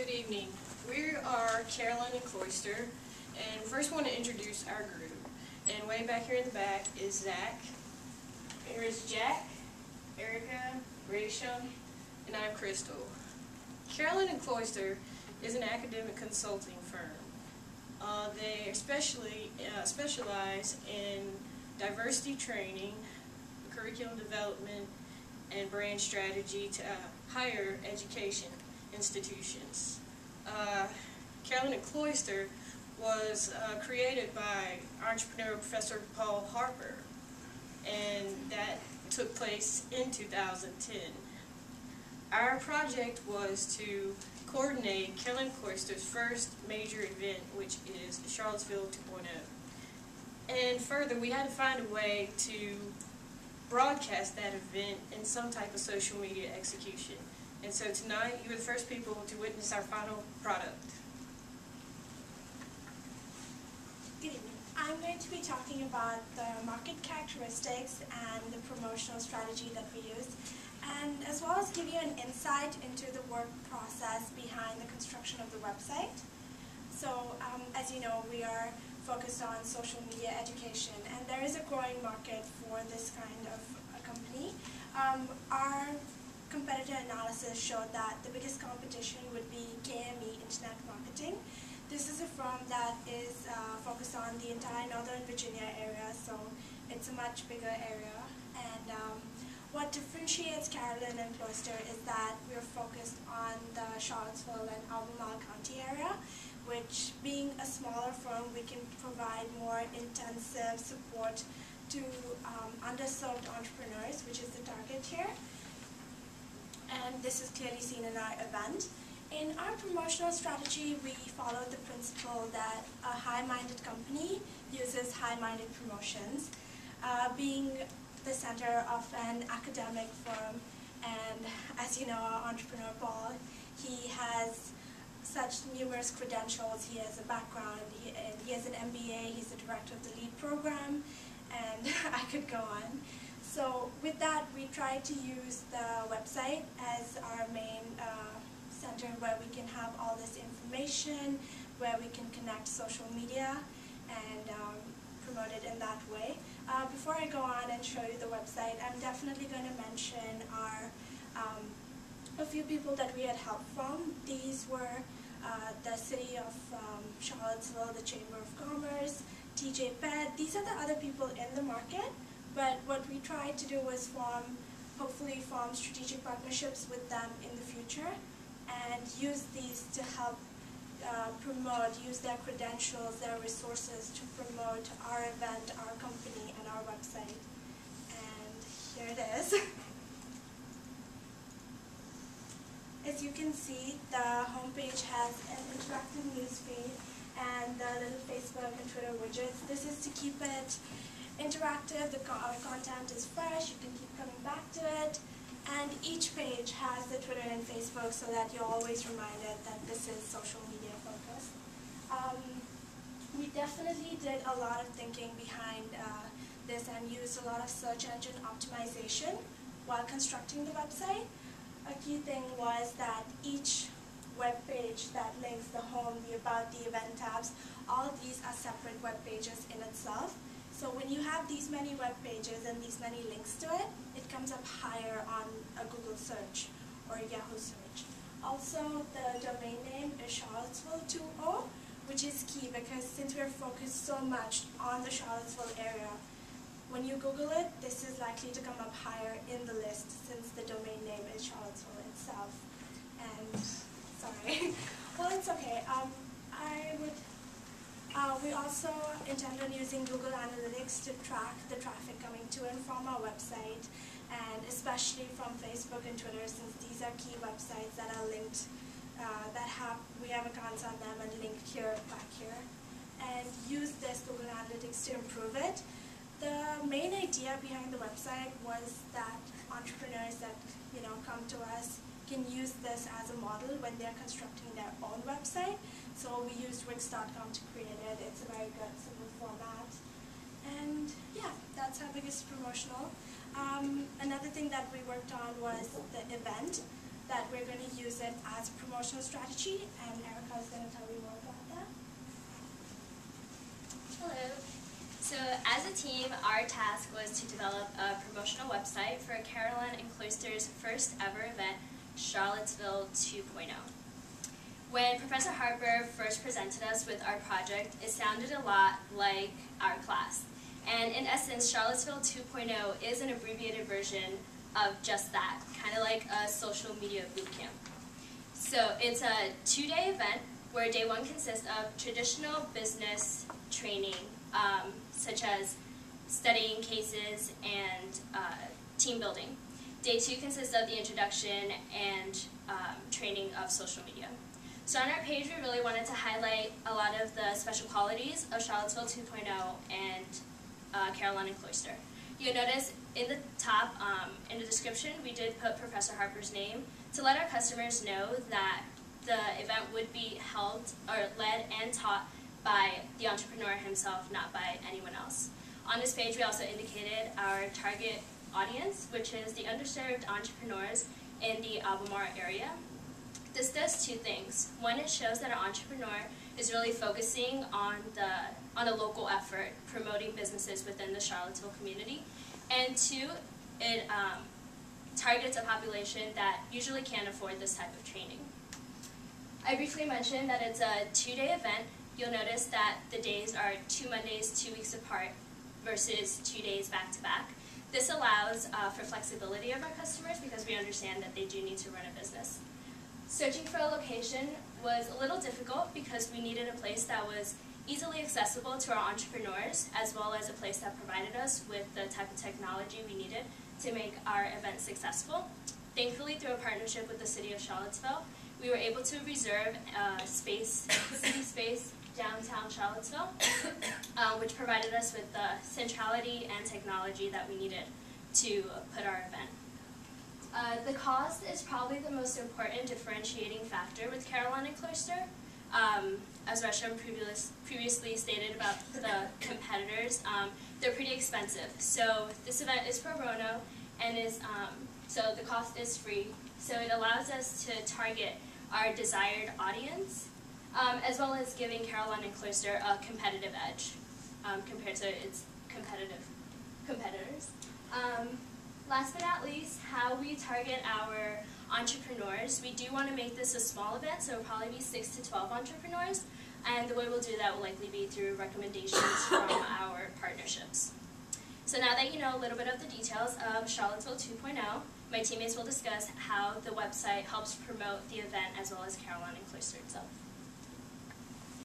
Good evening. We are Caroline and Cloister, and first want to introduce our group. And way back here in the back is Zach. Here is Jack, Erica, Rachel, and I'm Crystal. Caroline and Cloister is an academic consulting firm. They especially specialize in diversity training, curriculum development, and brand strategy to higher education institutions. Caroline and Cloister was created by entrepreneur Professor Paul Harper, and that took place in 2010. Our project was to coordinate Caroline and Cloister's first major event, which is Charlottesville 2.0. And further, we had to find a way to broadcast that event in some type of social media execution. And so tonight, you are the first people to witness our final product. Good evening. I'm going to be talking about the market characteristics and the promotional strategy that we use, and as well as give you an insight into the work process behind the construction of the website. So, as you know, we are focused on social media education, and there is a growing market for this kind of a company. Our competitor analysis showed that the biggest competition would be KME Internet Marketing. This is a firm that is focused on the entire Northern Virginia area, so it's a much bigger area. And what differentiates Caroline and Cloister is that we're focused on the Charlottesville and Albemarle County area, which, being a smaller firm, we can provide more intensive support to underserved entrepreneurs, which is the target here. And this is clearly seen in our event. In our promotional strategy, we follow the principle that a high-minded company uses high-minded promotions. Being the center of an academic firm, and as you know, our entrepreneur Paul, he has such numerous credentials. He has a background, he has an MBA, he's the director of the LEAD program, and I could go on. So with that, we try to use the website as our main center where we can have all this information, where we can connect social media and promote it in that way. Before I go on and show you the website, I'm definitely going to mention a few people that we had help from. These were the City of Charlottesville, the Chamber of Commerce, TJ Pet. These are the other people in the market. But what we tried to do was hopefully form strategic partnerships with them in the future and use these to help use their credentials, their resources to promote our event, our company, and our website. And here it is. As you can see, the homepage has an interactive newsfeed and the little Facebook and Twitter widgets. This is to keep it interactive, our content is fresh, you can keep coming back to it, and each page has the Twitter and Facebook so that you're always reminded that this is social media focused. We definitely did a lot of thinking behind this and used a lot of search engine optimization while constructing the website. A key thing was that each web page that links the home, the about, the event tabs, all of these are separate web pages in itself. So when you have these many web pages and these many links to it, it comes up higher on a Google search or a Yahoo search. Also, the domain name is Charlottesville 2.0, which is key because since we're focused so much on the Charlottesville area, when you Google it, this is likely to come up higher in the list since the domain name is Charlottesville itself. And, sorry. Well, it's okay. We also intend on using Google Analytics to track the traffic coming to and from our website, and especially from Facebook and Twitter, since these are key websites that are linked, we have accounts on them and linked here, back here, and use this Google Analytics to improve it. The main idea behind the website was that entrepreneurs that come to us can use this as a model when they're constructing their own website. So we used Wix.com to create it. It's a very good, simple format. And yeah, that's our biggest promotional. Another thing that we worked on was the event. that we're going to use it as a promotional strategy, and Erica is going to tell you more about that. Hello. So as a team, our task was to develop a promotional website for Caroline and Cloister's first ever event, Charlottesville 2.0. When Professor Harper first presented us with our project, it sounded a lot like our class. And in essence, Charlottesville 2.0 is an abbreviated version of just that, kind of like a social media boot camp. So it's a 2-day event where day 1 consists of traditional business training, such as studying cases and team building. Day 2 consists of the introduction and training of social media. So on our page, we really wanted to highlight a lot of the special qualities of Charlottesville 2.0 and Caroline and Cloister. You'll notice in the top, in the description, we did put Professor Harper's name to let our customers know that the event would be held or led and taught by the entrepreneur himself, not by anyone else. On this page, we also indicated our target audience, which is the underserved entrepreneurs in the Albemarle area. This does 2 things. One, it shows that our entrepreneur is really focusing on a local effort, promoting businesses within the Charlottesville community. And 2, it targets a population that usually can't afford this type of training. I briefly mentioned that it's a 2-day event. You'll notice that the days are 2 Mondays, 2 weeks apart versus 2 days back to back. This allows for flexibility of our customers because we understand that they do need to run a business. Searching for a location was a little difficult because we needed a place that was easily accessible to our entrepreneurs, as well as a place that provided us with the type of technology we needed to make our event successful. Thankfully, through a partnership with the City of Charlottesville, we were able to reserve city space downtown Charlottesville, which provided us with the centrality and technology that we needed to put our event. The cost is probably the most important differentiating factor with Caroline and Cloister. As Resham previously stated about the competitors, they're pretty expensive. So this event is pro bono, and so the cost is free. So it allows us to target our desired audience, as well as giving Caroline and Cloister a competitive edge compared to its competitors. Last but not least, how we target our entrepreneurs. We do want to make this a small event, so it'll probably be 6 to 12 entrepreneurs, and the way we'll do that will likely be through recommendations from our partnerships. So now that you know a little bit of the details of Charlottesville 2.0, my teammates will discuss how the website helps promote the event as well as Caroline and Cloister itself.